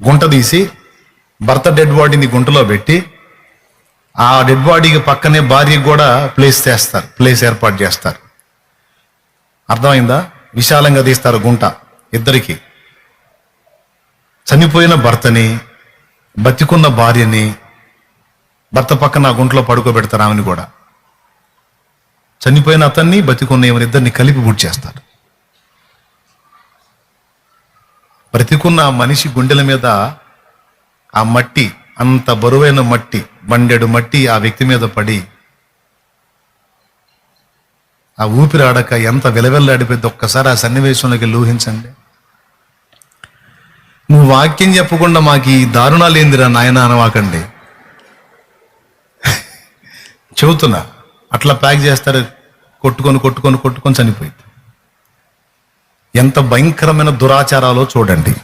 గుంట తీసి భర్త డెడ్ బాడీని గుంటలో పెట్టి ఆ డెడ్ బాడీకి పక్కనే భార్యకి కూడా ప్లేస్ ఏర్పాటు చేస్తారు. అర్థమైందా? విశాలంగా తీస్తారు గుంట ఇద్దరికి. చనిపోయిన భర్తని, బతికున్న భార్యని భర్త పక్కన ఆ గుంటలో పడుకోబెడతారు. ఆమెను కూడా, చనిపోయిన అతన్ని బతికున్న ఇద్దరిని కలిపి పూడ్చి చేస్తారు. బ్రతికున్న ఆ మనిషి గుండెల మీద ఆ మట్టి, అంత బరువైన మట్టి, బండెడు మట్టి ఆ వ్యక్తి మీద పడి ఆ ఊపిరాడక ఎంత విలవెల్లాడిపోయింది. ఒక్కసారి ఆ సన్నివేశంలోకి ఊహించండి. నువ్వు వాక్యం చెప్పకుండా మాకు ఈ దారుణాలు ఏందిరా నాయన అనవాకండి. చెబుతున్నా, అట్లా ప్యాక్ చేస్తారు. కొట్టుకొని చనిపోయింది. ఎంత భయంకరమైన దురాచారాలో చూడండి.